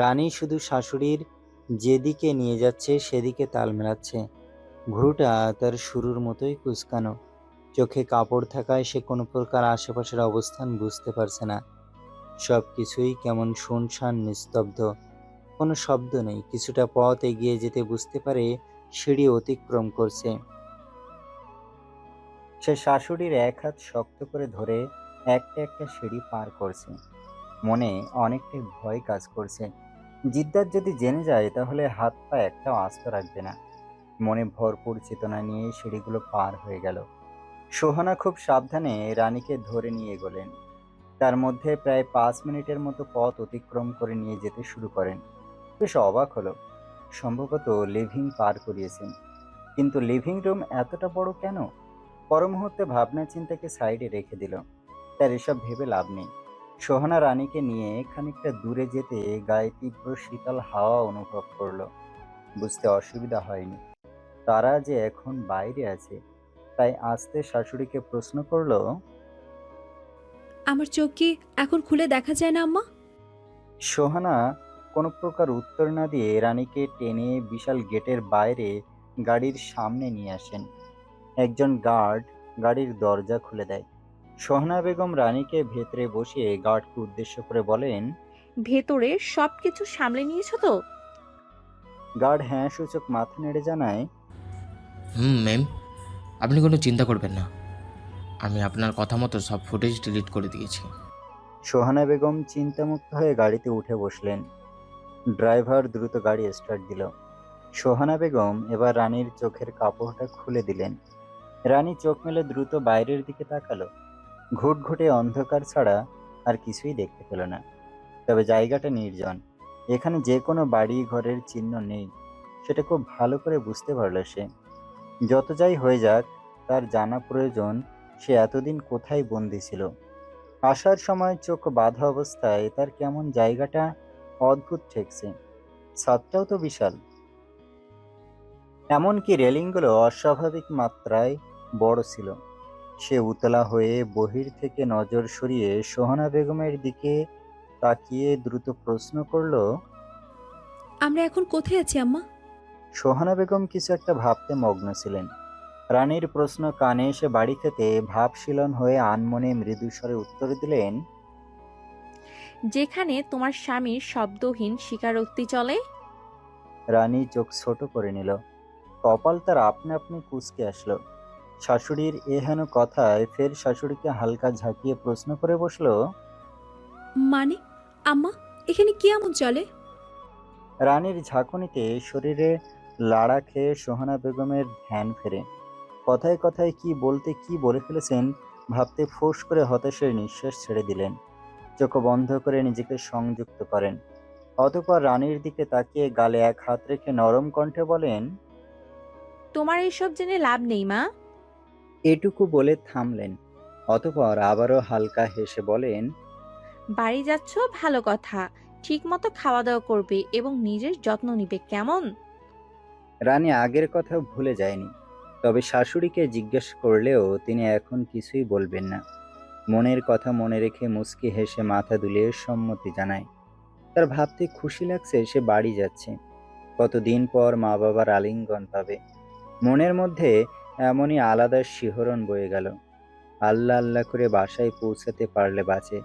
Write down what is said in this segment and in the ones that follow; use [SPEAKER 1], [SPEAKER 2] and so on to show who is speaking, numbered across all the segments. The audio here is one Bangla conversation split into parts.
[SPEAKER 1] রানী শুধু শাশুড়ির যেদিকে নিয়ে যাচ্ছে সেদিকে তাল মেলাচ্ছে। ভ্রুটা তার শুরুর মতোই কুঁচকানো, চোখে কাপড় থাকায় সে কোনো প্রকার আশেপাশের অবস্থান বুঝতে পারছে না। সবকিছুই কেমন শুনশান নিস্তব্ধ, কোনো শব্দ নেই। কিছুটা পথ এগিয়ে যেতে বুঝতে পারে সিঁড়ি অতিক্রম করছে। সে শাশুড়ির এক হাত শক্ত করে ধরে একটা একটা সিঁড়ি পার করছে। মনে অনেকটাই ভয় কাজ করছে। জিদ্দাত যদি জেনে যায় তাহলে হাত পা একটাও আস্ত রাখবে না। মনে ভরপুর চেতনা নিয়ে সিঁড়িগুলো পার হয়ে গেল। সোহানা খুব সাবধানে রানীকে ধরে নিয়ে এগোলেন। তার মধ্যে প্রায় 5 মিনিটের মতো পথ অতিক্রম করে নিয়ে যেতে শুরু করেন। বেশ অবাক হলো। সম্ভবত লিভিং পার করিয়েছেন, কিন্তু লিভিং রুম এতটা বড় কেন? পর মুহূর্তে ভাবনা চিন্তাকে সাইডে রেখে দিল। তার এসব ভেবে লাভ নেই। সোহানা রানীকে নিয়ে খানিকটা দূরে যেতে গায়ে তীব্র শীতল হাওয়া অনুভব করলো। বুঝতে অসুবিধা হয়নি তারা যে এখন বাইরে আছে। তাই আস্তে শাশুড়িকে প্রশ্ন করলো,
[SPEAKER 2] আমার চোখ কি এখন খুলে দেখা যায় না আম্মা?
[SPEAKER 1] সোহানা কোনো প্রকার উত্তর না দিয়ে রানীকে টেনে বিশাল গেটের বাইরে গাড়ির সামনে নিয়ে আসেন। একজন গার্ড গাড়ির দরজা খুলে দেয়। সোহানা বেগম রানীকে ভেতরে বসিয়ে গার্ডকে উদ্দেশ্য করে বলেন।
[SPEAKER 3] ভেতরে সবকিছু সামলে নিয়েছো তো?
[SPEAKER 1] গার্ড হ্যাঁ সূচক মাথা নেড়ে জানায়,
[SPEAKER 4] ম্যাম, আপনি কোনো চিন্তা করবেন না। আমি আপনার কথা মতো সব ফুটেজ ডিলিট করে দিয়েছি।
[SPEAKER 1] সোহানা বেগম চিন্তামুক্ত হয়ে গাড়িতে উঠে বসলেন। ড্রাইভার দ্রুত গাড়ি স্টার্ট দিল। সোহানা বেগম এবার রানীর চোখের কাপড়টা খুলে দিলেন। রানী চোখ মেলে দ্রুত বাইরের দিকে তাকালো। ঘুটঘুটে অন্ধকার ছাড়া আর কিছুই দেখতে পেল না। তবে জায়গাটা নির্জন। এখানে যে কোনো বাড়ি ঘরের চিহ্ন নেই, সেটা খুব ভালো করে বুঝতে পারল সে। যত যাই হয়ে যাক, তার জানা প্রয়োজন সে এতদিন কোথায় বন্দী ছিল। আসার সময় চোখ বাঁধা অবস্থায় তার কেমন জায়গাটা অদ্ভুত ঠেকছে। ছাদটাও তো বিশাল, এমনকি রেলিংগুলো অস্বাভাবিক মাত্রায় বড় ছিল। সে উতলা হয়ে বহির থেকে নজর সরিয়ে সোহানা বেগমের দিকে তাকিয়ে দ্রুত প্রশ্ন করল।
[SPEAKER 2] আমরা এখন কোথায় আছি আম্মা?
[SPEAKER 1] সোহানা বেগম কিছু একটা ভাবতে মগ্ন ছিলেন। রানীর প্রশ্ন কানে এসে বাড়ি খেতে ভাবশীলন হয়ে আনমনে মৃদু স্বরে উত্তর দিলেন।
[SPEAKER 3] যেখানে তোমার স্বামীর শব্দহীন স্বীকারোক্তি চলে।
[SPEAKER 1] রানী চোখ ছোট করে নিল। কপাল তার আপনা আপনি কুঁচকে আসলো। শাশুড়ির এহেন কথায় ফের শাশুড়িকে হালকা ঝাঁকিয়ে প্রশ্ন করে বসলো।
[SPEAKER 2] মানে আম্মা, এখানে কি এমন চলে?
[SPEAKER 1] রানীর ঝাঁকুনিতে শরীরে লাড়া খেয়ে সোহানা বেগমের ধ্যান ফেরে। কথায় কথায় কি বলে ফেলেছেন ভাবতে ফোঁস করে হতাশের নিঃশ্বাস ছেড়ে দিলেন। চোখ বন্ধ করে নিজেকে সংযুক্ত করেন। অতঃপর রানীর দিকে তাকিয়ে গালে এক হাত রেখে নরম কণ্ঠে বলেন।
[SPEAKER 3] তোমার এসব জেনে লাভ নেই মা।
[SPEAKER 1] এটুকু বলে থামলেন। অতঃপর আবারও হালকা হেসে বলেন।
[SPEAKER 3] বাড়ি যাচ্ছ ভালো কথা, ঠিক মতো খাওয়া দাওয়া করবে এবং নিজের যত্ন নিবে, কেমন?
[SPEAKER 1] রানী আগের কথা ভুলে যায়নি, তবে শাশুড়িকে জিজ্ঞেস করলেও তিনি এখন কিছুই বলবেন না। মনের কথা মনে রেখে মুচকি হেসে মাথা দুলিয়ে সম্মতি জানায়। তার ভাবতে খুশি লাগছে সে বাড়ি যাচ্ছে। কতদিন পর মা বাবার আলিঙ্গন পাবে। মনের মধ্যে এমনই আলাদা শিহরণ বয়ে গেল। আল্লাহ আল্লাহ করে বাসায় পৌঁছাতে পারলে বাঁচে।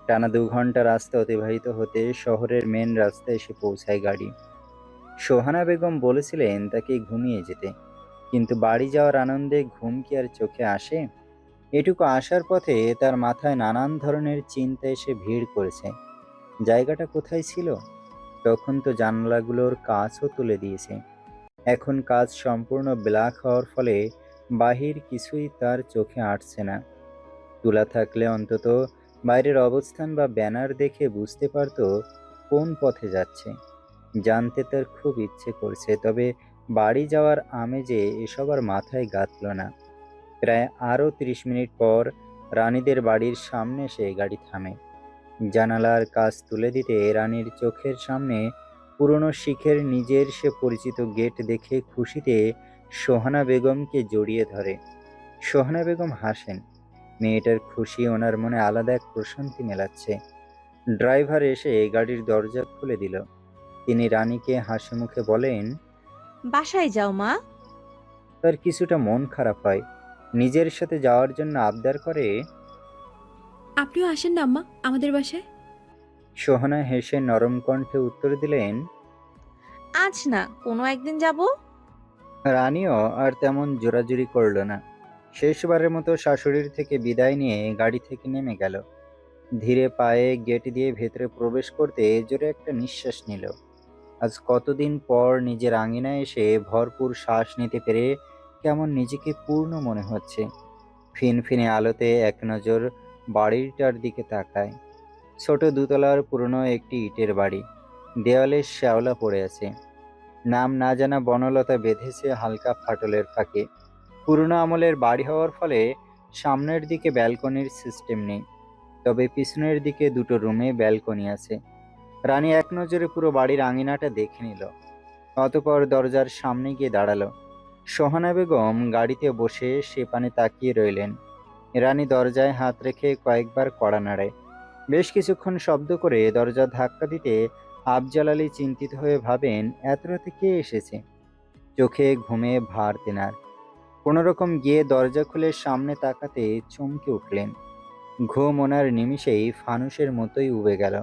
[SPEAKER 1] টানা 2 ঘন্টা রাস্তা অতিবাহিত হতে শহরের মেন রাস্তায় এসে পৌঁছায় গাড়ি। সোহানা বেগম বলেছিলেন তাকে ঘুমিয়ে যেতে, কিন্তু বাড়ি যাওয়ার আনন্দে ঘুম কি আর চোখে আসে? এটুকু আসার পথে তার মাথায় নানান ধরনের চিন্তা এসে ভিড় করেছে। জায়গাটা কোথায় ছিল? তখন তো জানলাগুলোর কাঁচও তুলে দিয়েছে। এখন কাজ সম্পূর্ণ ব্ল্যাক হওয়ার ফলে বাহির কিছুই তার চোখে আটছে না। তুলা থাকলে অন্তত বাইরের অবস্থান বা ব্যানার দেখে বুঝতে পারতো কোন পথে যাচ্ছে। জানতে তার খুব ইচ্ছে করছে, তবে বাড়ি যাওয়ার আমেজে এসব আর মাথায় গাঁথল না। প্রায় আরও 30 মিনিট পর রানীদের বাড়ির সামনে এসে গাড়ি থামে। জানালার কাচ তুলে দিতে রানীর চোখের সামনে পুরনো শিখের নিজের সে পরিচিত গেট দেখে খুশিতে সোহানা বেগমকে জড়িয়ে ধরে। সোহানা বেগম হাসেন, মেয়েটার খুশি ওনার মনে আলাদা এক প্রশান্তি মেলাচ্ছে। ড্রাইভার এসে গাড়ির দরজা খুলে দিল। তিনি রানীকে হাসি মুখে বলেন,
[SPEAKER 3] বাসায় যাও মা।
[SPEAKER 1] তার কিছুটা মন খারাপ হয়। নিজের সাথে যাওয়ার জন্য আবদার করে।
[SPEAKER 2] আপনিও আসেন না আম্মা আমাদের বাসায়।
[SPEAKER 1] সোহানা হেসে নরম কণ্ঠে উত্তর দিলেন।
[SPEAKER 3] আজ না, কোনো একদিন যাব।
[SPEAKER 1] রানীও আর তেমন জোরাজুরি করল না। শেষবারের মতো শাশুড়ির থেকে বিদায় নিয়ে গাড়ি থেকে নেমে গেল। ধীরে পায়ে গেট দিয়ে ভেতরে প্রবেশ করতে জোরে একটা নিঃশ্বাস নিল। আজ কতদিন পর নিজের আঙিনায় এসে ভরপুর শ্বাস নিতে পেরে কেমন নিজেকে পূর্ণ মনে হচ্ছে। ফিনফিনে আলোতে এক নজর বাড়িটার দিকে তাকায়। ছোট দুতলার পুরনো একটি ইটের বাড়ি। দেওয়ালে শ্যাওলা পড়ে আছে। নাম না জানা বনলতা বেঁধেছে হালকা ফাটলের ফাঁকে। পুরনো আমলের বাড়ি হওয়ার ফলে সামনের দিকে ব্যালকনির সিস্টেম নেই, তবে পিছনের দিকে দুটো রুমে ব্যালকনি আছে। রানী এক নজরে পুরো বাড়ির আঙিনাটা দেখে নিল, অতঃপর দরজার সামনে গিয়ে দাঁড়ালো। সোহানা বেগম গাড়িতে বসে সে পানে তাকিয়ে রইলেন। রানী দরজায় হাত রেখে কয়েকবার কড়া নাড়ে। বেশ কিছুক্ষণ শব্দ করে দরজা ধাক্কা দিতে আফজাল আলী চিন্তিত হয়ে ভাবেন, এত রাতে কে এসেছে। চোখে ঘুমে ভার তেনার। কোনোরকম গিয়ে দরজা খুলে সামনে তাকাতে চমকে উঠলেন। ঘুম ওনার নিমিষেই ফানুসের মতোই উবে গেল।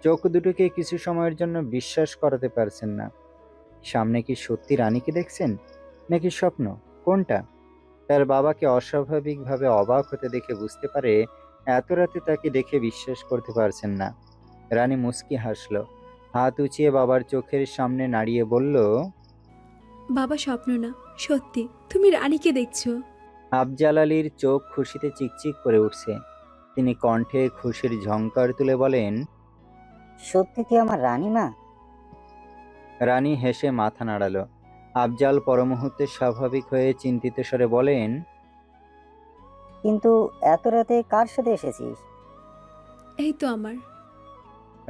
[SPEAKER 1] চোখ দুটোকে কিছু সময়ের জন্য বিশ্বাস করাতে পারছেন না। সামনে কি সত্যি রানীকে দেখছেন, নাকি স্বপ্ন, কোনটা? তার বাবাকে অস্বাভাবিকভাবে অবাক হতে দেখে বুঝতে পারে এত রাতে তাকে দেখে বিশ্বাস করতে পারছেন না। রানী মুচকি হাসল, হাত উঁচিয়ে বাবার চোখের সামনে নাড়িয়ে বলল,
[SPEAKER 2] বাবা স্বপ্ন না, সত্যি তুমি রানীকে দেখছো।
[SPEAKER 1] আফজাল আলীর চোখ খুশিতে চিকচিক করে উঠছে। তিনি কণ্ঠে খুশির ঝংকার তুলে বলেন,
[SPEAKER 5] সত্যি তুই আমার রানীমা?
[SPEAKER 1] রানী হেসে মাথা নাড়ালো। আফজাল পরমুহূর্তে স্বাভাবিক হয়ে চিন্তিত স্বরে বলেন,
[SPEAKER 5] কিন্তু এত রাতে কার সাথে এসেছিস?
[SPEAKER 2] এই তো আমার।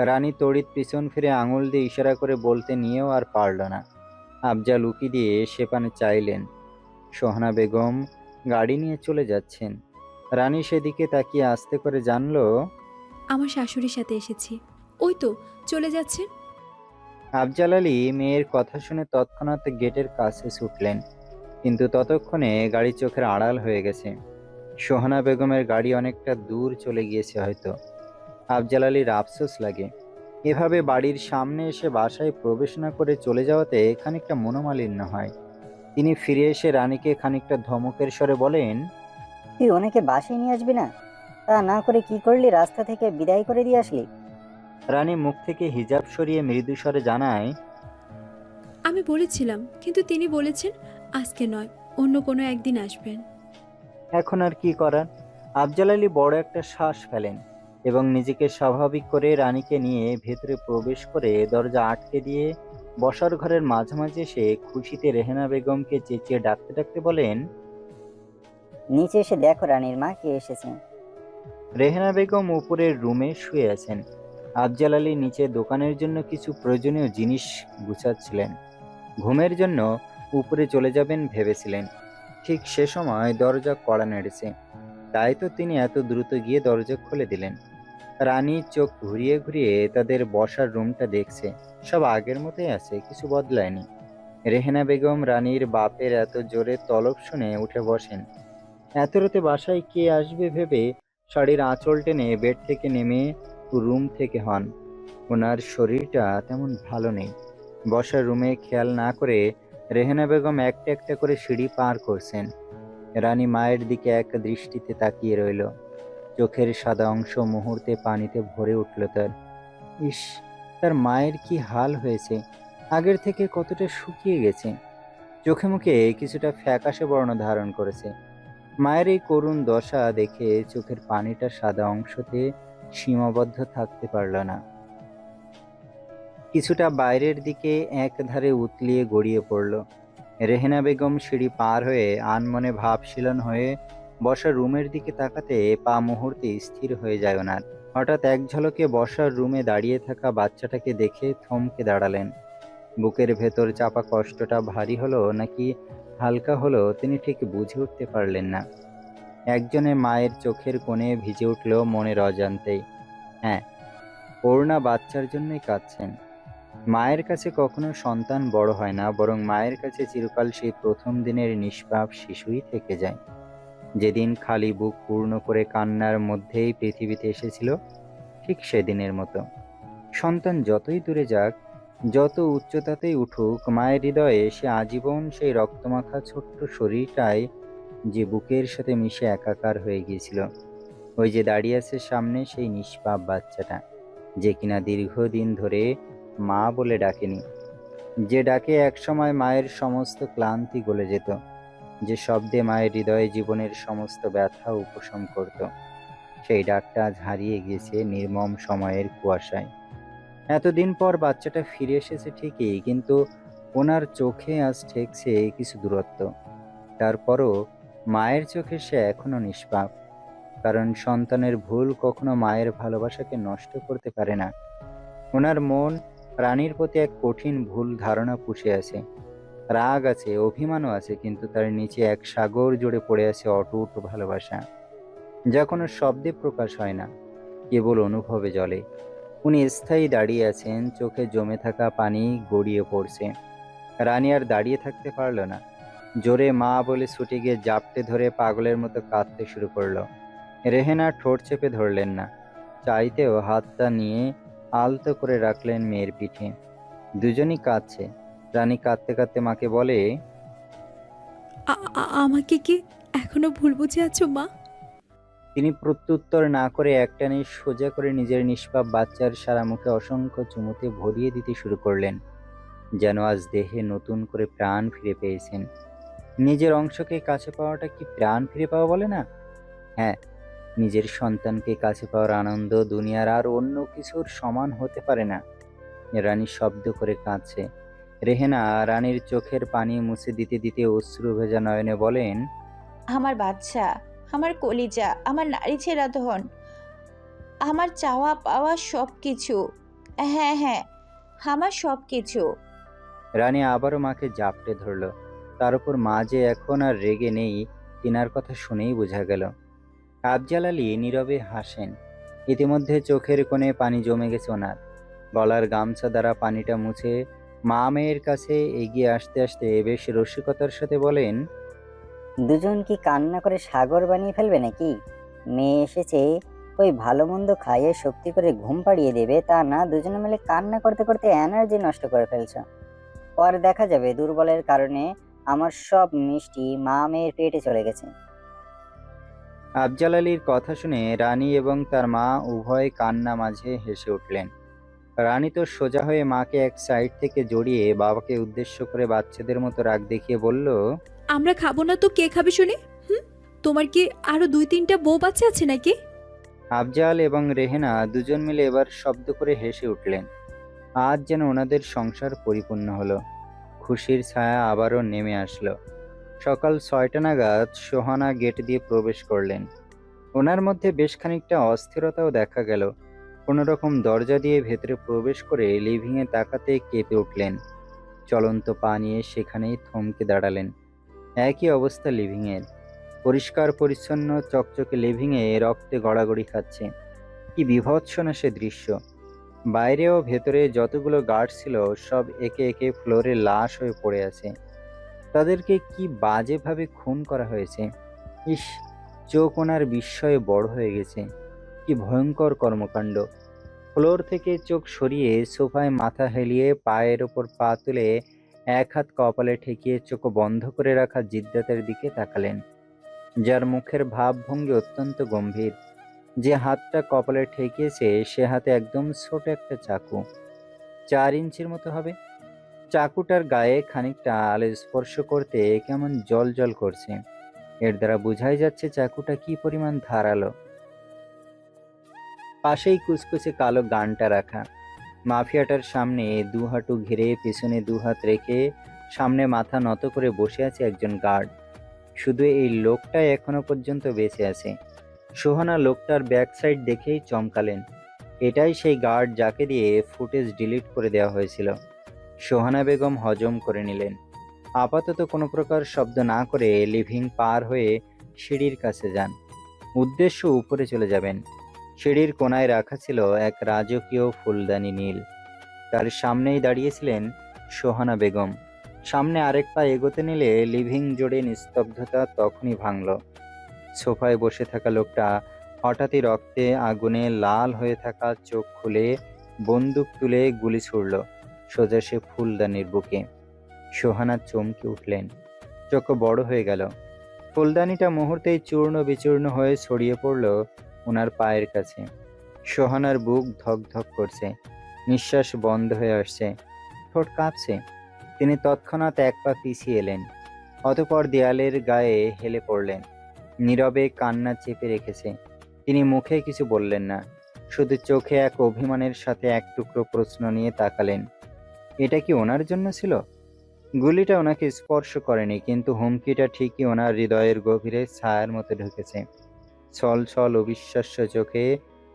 [SPEAKER 1] রানী তড়িৎ পিছন ফিরে আঙুল দিয়ে ইশারা করে বলতে নিয়েও আর পারল না। আফজাল উকি দিয়ে সেপানে চাইলেন। সোহানা বেগম গাড়ি নিয়ে চলে যাচ্ছেন। রানী সেদিকে তাকিয়ে আস্তে করে জানল,
[SPEAKER 2] আমার শাশুড়ির সাথে এসেছি। ওই তো চলে যাচ্ছে।
[SPEAKER 1] আফজাল আলী মেয়ের কথা শুনে তৎক্ষণাৎ গেটের কাছে ছুটলেন, কিন্তু ততক্ষণে গাড়ি চোখের আড়াল হয়ে গেছে। সোহানা বেগমের গাড়ি অনেকটা দূর চলে গিয়েছে হয়তো। আফজাল আলীর আফসোস লাগে, এভাবে বাড়ির সামনে এসে বাসায় প্রবেশ না করে চলে যাওয়াতে খানিকটা মনোমালিন্য হয়। তিনি ফিরে এসে রানীকে খানিকটা ধমকের স্বরে বলেন,
[SPEAKER 5] তুই ওনাকে বাসায় নিয়ে আসবি না? তা না করে কি করলি, রাস্তা থেকে বিদায় করে দিয়ে আসলি?
[SPEAKER 1] রানী মুখ থেকে হিজাব সরিয়ে মৃদু স্বরে জানায়,
[SPEAKER 2] আমি বলেছিলাম, কিন্তু তিনি বলেছেন আজকে নয়, অন্য কোনো একদিন আসবেন।
[SPEAKER 1] এখন আর কি করার। আফজাল আলী বড় একটা শ্বাস ফেলেন এবং নিজেকে স্বাভাবিক করে রানীকে নিয়ে ভেতরে প্রবেশ করে দরজা আটকে দিয়ে বসার ঘরের মাঝামাঝি এসে খুশিতে রেহেনা বেগমকে চেঁচিয়ে ডাকতে ডাকতে বলেন,
[SPEAKER 5] নিচে এসে দেখো রানীর মা কে এসেছে।
[SPEAKER 1] রেহেনা বেগম উপরের রুমে শুয়ে আছেন। আফজাল আলী নিচে দোকানের জন্য কিছু প্রয়োজনীয় জিনিস গুছাচ্ছিলেন। ঘুমের জন্য উপরে চলে যাবেন ভেবেছিলেন। ঠিক সে সময় দরজা কড়া নেড়েছে। তাই তো তিনি এত দ্রুত গিয়ে দরজা খুলে দিলেন। রানী চোখ ঘুরিয়ে ঘুরিয়ে তাদের বসার রুমটা দেখছে। সব আগের মতোই আছে, কিছু বদলায়নি। রেহেনা বেগম রানীর বাপের এত জোরে তলব শুনে উঠে বসেন। এত রাতে বাসায় কে আসবে ভেবে শাড়ির আঁচল টেনে বেড থেকে নেমে রুম থেকে হন। ওনার শরীরটা তেমন ভালো নেই। বসার রুমে খেয়াল না করে রেহেনা বেগম একটা একটা করে সিঁড়ি পার করছেন। রানী মায়ের দিকে এক দৃষ্টিতে তাকিয়ে রইল। চোখের সাদা অংশ মুহূর্তে পানিতে ভরে উঠল তার। ইস, তার মায়ের কি হাল হয়েছে! আগের থেকে কতটা শুকিয়ে গেছে। চোখে মুখে কিছুটা ফ্যাকাশে বর্ণ ধারণ করেছে। মায়ের এই করুণ দশা দেখে চোখের পানিটা সাদা অংশতে সীমাবদ্ধ থাকতে পারল না। কিছুটা বাইরের দিকে একধারে উতলিয়ে গড়িয়ে পড়ল। রেহেনা বেগম সিঁড়ি পার হয়ে আনমনে ভাবশীলন হয়ে বসার রুমের দিকে তাকাতে পা মুহূর্তে স্থির হয়ে যায় ওনার। হঠাৎ এক ঝলকে বসার রুমে দাঁড়িয়ে থাকা বাচ্চাটাকে দেখে থমকে দাঁড়ালেন। বুকের ভেতর চাপা কষ্টটা ভারী হলো নাকি হালকা হলো তিনি ঠিক বুঝে উঠতে পারলেন না। একজনের মায়ের চোখের কোণে ভিজে উঠল মনের অজান্তেই। হ্যাঁ, অরুণা বাচ্চার জন্যই কাঁদছেন। মায়ের কাছে কখনো সন্তান বড় হয় না, বরং মায়ের কাছে চিরকাল সেই প্রথম দিনের নিষ্পাপ শিশুই থেকে যায়, যেদিন খালি বুক পূর্ণ করে কান্নার মধ্যেই পৃথিবীতে এসেছিল, ঠিক সেদিনের মতো। সন্তান যতই দূরে যাক, যত উচ্চতাতেই উঠুক, মায়ের হৃদয়ে সে আজীবন সেই রক্তমাখা ছোট্ট শরীরটাই যে বুকের সাথে মিশে একাকার হয়ে গিয়েছিল। ওই যে দাঁড়িয়ে আছে সামনে সেই নিষ্পাপ বাচ্চাটা, যে কিনা দীর্ঘদিন ধরে মা বলে ডাকেনি, যে ডাকে একসময় মায়ের সমস্ত ক্লান্তি গলে যেত, যে শব্দে মায়ের হৃদয়ে জীবনের সমস্ত ব্যথা উপশম করত। সেই ডাকটা আজ হারিয়ে গিয়েছে নির্মম সময়ের কুয়াশায়। এতদিন পর বাচ্চাটা ফিরে এসেছে ঠিকই, কিন্তু ওনার চোখে আজ ঠেকছে কিছু দূরত্ব। তারপরও মায়ের চোখে সে এখনো নিষ্পাপ, কারণ সন্তানের ভুল কখনো মায়ের ভালোবাসাকে নষ্ট করতে পারে না। ওনার মন রানীর প্রতি এক কঠিন ভুল ধারণা পুষে আছে, রাগ আছে, অভিমানও আছে, কিন্তু তার নিচে এক সাগর জুড়ে পড়ে আছে অটুট ভালোবাসা, যা কোনো শব্দে প্রকাশ হয় না, কেবল অনুভবে জ্বলে। উনি স্থায়ী দাঁড়িয়ে আছেন, চোখে জমে থাকা পানি গড়িয়ে পড়ছে। রানী আর দাঁড়িয়ে থাকতে পারল না, জোরে মা বলে ছুটে গিয়ে জাপটে ধরে পাগলের মতো কাঁদতে শুরু করলো। রেহেনা ঠোঁট চেপে ধরলেন না, চাইতেও হাতটা নিয়ে আলতো করে রাখলেন মেয়ের পিঠে। দুজনই কাঁদছে। রানী কাঁদতে কাঁদতে মাকে বলে,
[SPEAKER 2] আমাকে কি এখনো ভুল বুঝে আছো মা?
[SPEAKER 1] তিনি প্রত্যুত্তর না করে একটানে সোজা করে নিজের নিষ্পাপ বাচ্চার সারা মুখে অসংখ্য চুমুতে ভরিয়ে দিতে শুরু করলেন, যেন আজ দেহে নতুন করে প্রাণ ফিরে পেয়েছেন। নিজের অংশকে কাছে পাওয়াটা কি প্রাণ ফিরে পাওয়া বলে না? হ্যাঁ, নিজের সন্তানকে কাছে পাওয়ার আনন্দ দুনিয়ার আর অন্য কিছুর সমান হতে পারে না। রানী শব্দ করে কাঁদছে। রেহেনা রানীর চোখের পানি মুছে দিতে দিতে অশ্রু ভেজা নয়নে বলেন,
[SPEAKER 6] আমার বাচ্চা, আমার কলিজা, আমার নারী ছেঁড়া ধন, আমার চাওয়া পাওয়া সব কিছু। হ্যাঁ হ্যাঁ, আমার সব কিছু।
[SPEAKER 1] রানী আবারও মাকে জাপটে ধরল। তার উপর মা যে এখন আর রেগে নেই, তিনার কথা শুনেই বোঝা গেল। আফজাল আলী নীরবে হাসেন। ইতিমধ্যে চোখের কোণে পানি জমে গেছে ওনার। গলার গামছা দ্বারা পানিটা মুছে মা মেয়ের কাছে এগিয়ে আসতে আসতে বেশ রসিকতার সাথে বলেন,
[SPEAKER 5] দুজন কি কান্না করে সাগর বানিয়ে ফেলবে নাকি? মেয়ে এসেছে ওই ভালো মন্দ খাইয়ে শক্তি করে ঘুম পাড়িয়ে দেবে, তা না দুজনে মিলে কান্না করতে করতে এনার্জি নষ্ট করে ফেলছ। পরে দেখা যাবে দুর্বলের কারণে আমার সব মিষ্টি মা মেয়ের পেটে চলে গেছে।
[SPEAKER 1] আফজাল আলীর কথা শুনে রানী এবং তার মা উভয় কান্না মাঝে হেসে উঠলেন। রানী তো সোজা হয়ে মাকে এক সাইড থেকে জড়িয়ে বাবাকে উদ্দেশ্য করে বাচ্চাদের মতো রাগ দেখিয়ে বলল,
[SPEAKER 2] আমরা খাবো না তো কে খাবে শুনি? তোমার কি আরো 2-3টা বউ বাচ্চা আছে নাকি?
[SPEAKER 1] আফজাল এবং রেহেনা দুজন মিলে এবার শব্দ করে হেসে উঠলেন। আজ যেন ওনাদের সংসার পরিপূর্ণ হলো। খুশির ছায়া আবারও নেমে আসলো। সকাল 6টা নাগাদ সোহানা গেট দিয়ে প্রবেশ করলেন। ওনার মধ্যে বেশ খানিকটা অস্থিরতাও দেখা গেল। কোনো রকম দরজা দিয়ে ভেতরে প্রবেশ করে লিভিংয়ে তাকাতে কেঁপে উঠলেন। চলন্ত পা নিয়ে সেখানেই থমকে দাঁড়ালেন। একই অবস্থা লিভিংয়ের। পরিষ্কার পরিচ্ছন্ন চকচকে লিভিংয়ে রক্তে গড়াগড়ি খাচ্ছে। কি বিভৎস না সে দৃশ্য! বাইরে ও ভেতরে যতগুলো গার্ড ছিল সব একে একে ফ্লোরে লাশ হয়ে পড়ে আছে। তাদেরকে কি বাজেভাবে খুন করা হয়েছে! ইস, চোখ ওনার বিস্ময়ে বড় হয়ে গেছে। কি ভয়ঙ্কর কর্মকাণ্ড! ফ্লোর থেকে চোখ সরিয়ে সোফায় মাথা হেলিয়ে পায়ের ওপর পা তুলে এক হাত কপালে ঠেকিয়ে চোখ বন্ধ করে রাখা জিদ্দাতের দিকে তাকালেন, যার মুখের ভাবভঙ্গি অত্যন্ত গম্ভীর। যে হাতটা কপালে ঠেকিয়েছে সে হাতে একদম ছোট একটা চাকু, 4 ইঞ্চির মতো হবে। চাকুটার গায়ে খানিকটা আলো স্পর্শ করতে কেমন জল জল করছে। এর দ্বারা বোঝাই যাচ্ছে চাকুটা কি পরিমাণ ধারালো। পাশেই কুচকুচে কালো গানটা রাখা। মাফিয়াটার সামনে 2 হাঁটু ঘিরে পেছনে 2 হাত রেখে সামনে মাথা নত করে বসে আছে একজন গার্ড। শুধু এই লোকটাই এখনো পর্যন্ত বেঁচে আছে। সোহানা লোকটার ব্যাক সাইড দেখেই চমকালেন। এটাই সেই গার্ড যাকে দিয়ে ফুটেজ ডিলিট করে দেওয়া হয়েছিল। সোহানা বেগম হজম করে নিলেন। আপাতত কোনো প্রকার শব্দ না করে লিভিং পার হয়ে সিঁড়ির কাছে যান। উদ্দেশ্য উপরে চলে যাবেন। সিঁড়ির কোণায় রাখা ছিল এক রাজকীয় ফুলদানি নীল। তার সামনেই দাঁড়িয়েছিলেন সোহানা বেগম। সামনে আরেক পা এগোতে নিলে লিভিং জোড়ে নিস্তব্ধতা তখনই ভাঙল। সোফায় বসে থাকা লোকটা হঠাৎই রক্তে আগুনে লাল হয়ে থাকা চোখ খুলে বন্দুক তুলে গুলি ছুড়ল সোজা সে ফুলদানির বুকে। সোহানা চমকে উঠলেন, চোখ বড় হয়ে গেল। ফুলদানিটা মুহূর্তেই চূর্ণ বিচূর্ণ হয়ে ছড়িয়ে পড়ল ওনার পায়ের কাছে। সোহানার বুক ধক ধক করছে, নিঃশ্বাস বন্ধ হয়ে আসছে, ঠোঁট কাঁপছে। তিনি তৎক্ষণাৎ এক পা পিছিয়ে এলেন, অতঃপর দেয়ালের গায়ে হেলে পড়লেন। নীরবে কান্না চেপে রেখেছে। তিনি মুখে কিছু বললেন না, শুধু চোখে এক অভিমানের সাথে এক টুকরো প্রশ্ন নিয়ে তাকালেন। এটা কি ওনার জন্য ছিল? গুলিটা ওনাকে স্পর্শ করেনি, কিন্তু হুমকিটা ঠিকই ওনার হৃদয়ের গভীরে ছায়ার মতো ঢুকেছে। ছল ছল অবিশ্বাস্য চোখে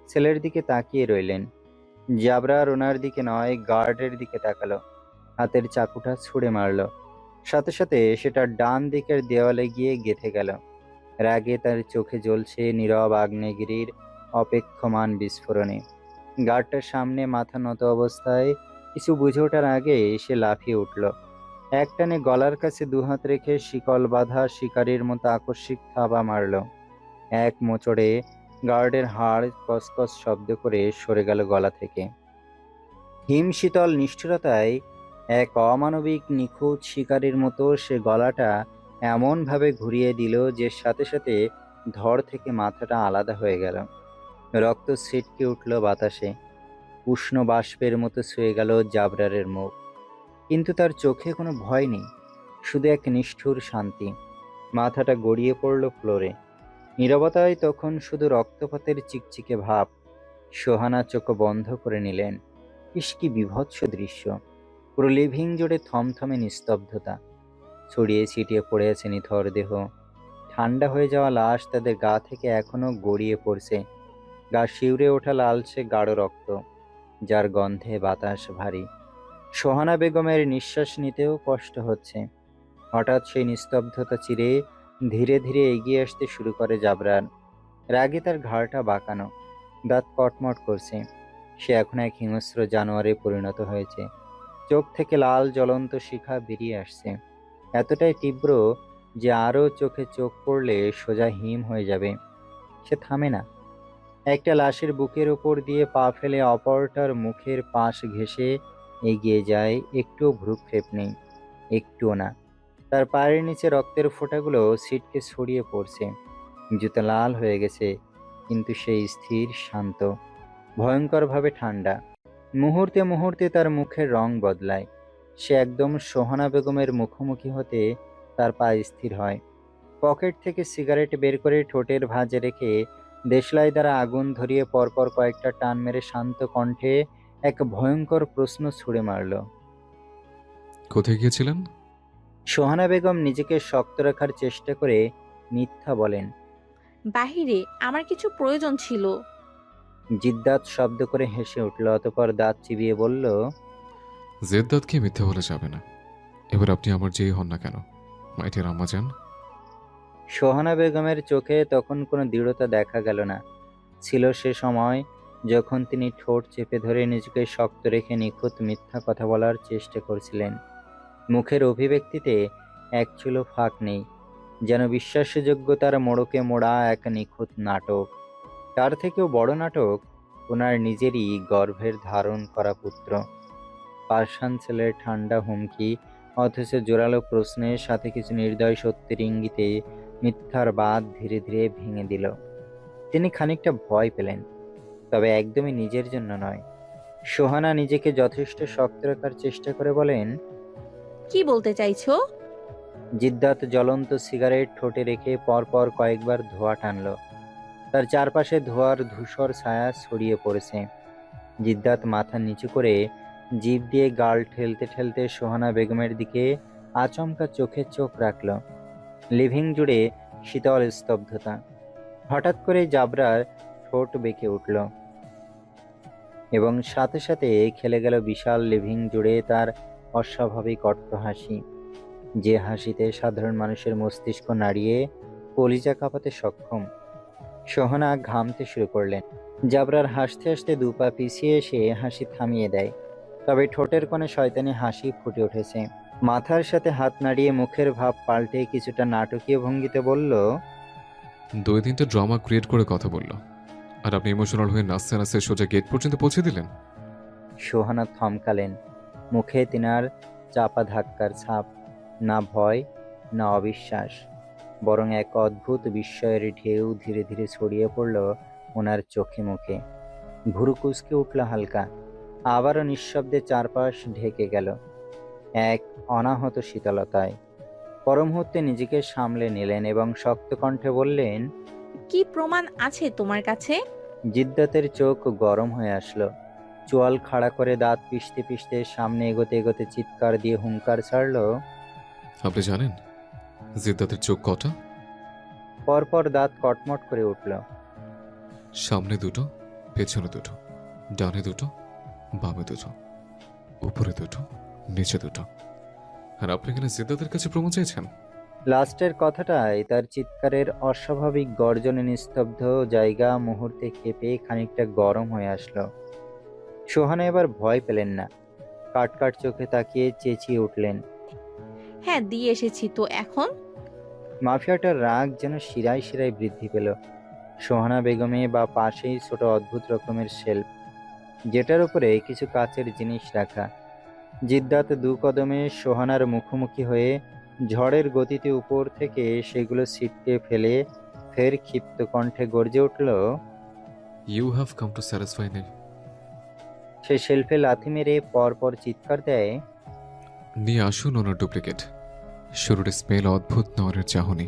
[SPEAKER 1] ছেলের দিকে তাকিয়ে রইলেন। জাবরার ওনার দিকে নয়, গার্ডের দিকে তাকালো। হাতের চাকুটা ছুঁড়ে মারল, সাথে সাথে সেটা ডান দিকের দেওয়ালে গিয়ে গেঁথে গেল। রাগে তার চোখে জ্বলছে নীরব আগ্নেয়গিরির অপেক্ষমান বিস্ফোরণে। গার্ডটার সামনে মাথা নত অবস্থায় কিছু বুঝে ওঠার আগে সে লাফিয়ে উঠল। একটানে গলার কাছে দুহাত রেখে শিকল বাঁধা শিকারীর মতো আকস্মিক থাবা মারল। এক মোচড়ে গার্ডের হাড় কসকস শব্দ করে সরে গেল গলা থেকে। হিমশীতল নিষ্ঠুরতায় এক অমানবিক নিখুঁত শিকারীর মতো সে গলাটা এমনভাবে ঘুরিয়ে দিল যে সাথে সাথে ধড় থেকে মাথাটা আলাদা হয়ে গেল। রক্ত ছিটকে উঠল বাতাসে। উষ্ণ বাষ্পের মতো ছুঁয়ে গেল জাবরারের মুখ। কিন্তু তার চোখে কোনো ভয় নেই, শুধু এক নিষ্ঠুর শান্তি। মাথাটা গড়িয়ে পড়ল ফ্লোরে। নীরবতায় তখন শুধু রক্তপাতের চিকচিকে ভাব। সোহানা চোখ বন্ধ করে নিলেন। ইস, কি বীভৎস দৃশ্য! পুরো লিভিং জুড়ে থমথমে নিস্তব্ধতা। ছড়িয়ে ছিটিয়ে পড়ে আছে নিথর দেহ। ঠান্ডা হয়ে যাওয়া লাশ তাদের গা থেকে এখনো গড়িয়ে পড়ছে। গা শিউরে ওঠা লালচে গাঢ় রক্ত, যার গন্ধে বাতাস ভারী। সোহানা বেগমের নিঃশ্বাস নিতেও কষ্ট হচ্ছে। হঠাৎ সেই নিস্তব্ধতা চিরে ধীরে ধীরে এগিয়ে আসতে শুরু করে জাবরান। রাগে তার ঘাড়টা বাঁকানো, দাঁত কটমট করছে। সে এখন এক হিংস্র জানোয়ারে পরিণত হয়েছে। চোখ থেকে লাল জ্বলন্ত শিখা বেরিয়ে আসছে, এতটাই তীব্র যে আরও চোখে চোখ পড়লে সোজা হিম হয়ে যাবে। সে থামে না। একটা লাশের বুকের ওপর দিয়ে পা ফেলে অপরটার মুখের পাশ ঘেঁষে এগিয়ে যায়। একটুও ভ্রুক্ষেপ নেই, একটুও না। তার পায়ের নিচে রক্তের ফোঁটাগুলো ছিটকে ছড়িয়ে পড়ছে। জুতা লাল হয়ে গেছে, কিন্তু সেই স্থির, শান্ত, ভয়ঙ্করভাবে ঠান্ডা। মুহূর্তে মুহূর্তে তার মুখের রং বদলায়। সে একদম সোহানা বেগমের মুখোমুখি হতে তার পা স্থির হয়। পকেট থেকে সিগারেট বের করে ঠোঁটের ভাঁজে রেখে দেশলাই দ্বারা আগুন ধরিয়ে পরপর কয়েকটা টান মেরে শান্ত কণ্ঠে এক ভয়ঙ্কর প্রশ্ন ছুড়ে মারল।
[SPEAKER 7] কোথায় গিয়েছিলেন?
[SPEAKER 1] সোহানা বেগম নিজেকে শক্ত রাখার চেষ্টা করে মিথ্যা বলেন।
[SPEAKER 3] বাহিরে আমার কিছু প্রয়োজন ছিল।
[SPEAKER 1] জিদ্দাত শব্দ করে হেসে উঠল, অতঃপর দাঁত চিবিয়ে বলল,
[SPEAKER 7] জেদ্দাতকে মিথ্যে বলে যাবে না। এবার আপনি আমার যেই হন না কেন, মাইটের আম্মা যান।
[SPEAKER 1] সোহানা বেগমের চোখে তখন কোনো দৃঢ়তা দেখা গেল না। ছিল সে সময় যখন তিনি ঠোঁট চেপে ধরে নিজেকে শক্ত রেখে নিখুঁত মিথ্যা কথা বলার চেষ্টা করছিলেন। মুখের অভিব্যক্তিতে এক চুলো ফাঁক নেই, যেন বিশ্বাসযোগ্যতার মোড়কে মোড়া এক নিখুঁত নাটক। তার থেকেও বড় নাটক ওনার নিজেরই গর্ভের ধারণ করা পুত্র। পাষাণ ছেলের ঠান্ডা হুমকি, অথচ জোরালো প্রশ্নের সাথে কিছু নির্দয় সত্যের ইঙ্গিতে মিথ্যার বাঁধ ধীরে ধীরে ভেঙে দিল। তিনি খানিকটা ভয় পেলেন, তবে একদমই নিজের জন্য নয়। সোহানা নিজেকে যথেষ্ট শক্ত রাখার চেষ্টা করে বলেন,
[SPEAKER 3] কি বলতে চাইছো?
[SPEAKER 1] জিদ্দাত জ্বলন্ত সিগারেট ঠোঁটে রেখে পরপর কয়েকবার ধোঁয়া টানল। তার চারপাশে ধোঁয়ার ধূসর ছায়া ছড়িয়ে পড়েছে। জিদ্দাত মাথা নিচু করে জিভ দিয়ে গাল ঠেলতে ঠেলতে সোহানা বেগমের দিকে আচমকা চোখে চোখ রাখল। লিভিং জুড়ে শীতল স্তব্ধতা। হঠাৎ করে জাবরার ঠোঁট বেঁকে উঠল এবং সাথে সাথে খেলে গেল বিশাল লিভিং জুড়ে তার অস্বাভাবিক অট্ট হাসি, যে হাসিতে সাধারণ মানুষের মস্তিষ্ক নাড়িয়ে কলিজা কাঁপাতে সক্ষম। সোহানা ঘামতে শুরু করলেন। জাবরার হাসতে হাসতে দুপা পিছিয়ে এসে হাসি থামিয়ে দেয়, তবে ঠোঁটের কোণে শয়তানি হাসি ফুটে উঠেছে। মাথার সাথে হাত নাড়িয়ে মুখের ভাব পাল্টে কিছুটা নাটকীয় ভঙ্গিতে বলল,
[SPEAKER 7] 2-3টা ড্রামা ক্রিয়েট করে কথা বলল, আর আপনি ইমোশনাল হয়ে নাচতে নাচতে সোজা গেট পর্যন্ত পৌঁছে দিলেন।
[SPEAKER 1] সোহানা থমকালেন। মুখে তিনার চাপা ধাক্কার ছাপ, না ভয় না অবিশ্বাস, বরং এক অদ্ভুত বিস্ময়ের ঢেউ ধীরে ধীরে ছড়িয়ে পড়ল ওনার চোখে মুখে। ভুরু কুঁচকে উঠল হালকা, আবারও নিঃশব্দে চারপাশ ঢেকে গেল এক অনাহত শীতলতায়। পরমুহূর্তে নিজেকে সামলে নিলেন এবং শক্ত কণ্ঠে বললেন,
[SPEAKER 3] কি প্রমাণ আছে তোমার কাছে?
[SPEAKER 1] জিদ্দাতের চোখ গরম হয়ে আসলো। চোয়াল খাড়া করে দাঁত পিষতে পিষতে সামনে এগোতে এগোতে চিৎকার দিয়ে হুঙ্কার ছাড়ল,
[SPEAKER 7] আপনি জানেন জিদ্দাতের চোখ কটা?
[SPEAKER 1] পরপর দাঁত কটমট করে উঠল।
[SPEAKER 7] সামনে দুটো, পেছনে দুটো, ডানে দুটো, বামে দুটো, উপরে দুটো, নিচে দুটো। আর আপনি কিনা জিদ্দাতের কাছে প্রমাণ চাইছেন?
[SPEAKER 1] লাস্টের কথাটাই তার চিৎকারের অস্বাভাবিক গর্জনে নিস্তব্ধ জায়গা মুহূর্তে কেঁপে খানিকটা গরম হয়ে আসলো। সোহানা এবার ভয় পেলেন না, কাটকাট চোখে তাকিয়ে চেঁচিয়ে উঠলেন।
[SPEAKER 3] হ্যাঁ, দিয়ে এসেছি তো এখন।
[SPEAKER 1] মাফিয়াটার রাগ যেন শিরায় শিরায় বৃদ্ধি পেল। সোহানা বেগমে বা পাশেই ছোট অদ্ভুত রকমের শেলফ, যেটার উপরে কিছু কাচের জিনিস রাখা। জিদ্দাত দু কদমে সোহানার মুখোমুখি হয়ে ঝড়ের গতিতে উপর থেকে সেগুলো ছিটকে ফেলে ফের ক্ষিপ্ত কণ্ঠে গর্জে উঠল।
[SPEAKER 7] You have come to satisfy me.
[SPEAKER 1] সে শেলফে লাথি মেরে পরপর চিৎকার দেয়,
[SPEAKER 7] নিয়ে আসুন ওনার ডুপ্লিকেট। শুরুর স্মেল অদ্ভুত, নরের চাহনি,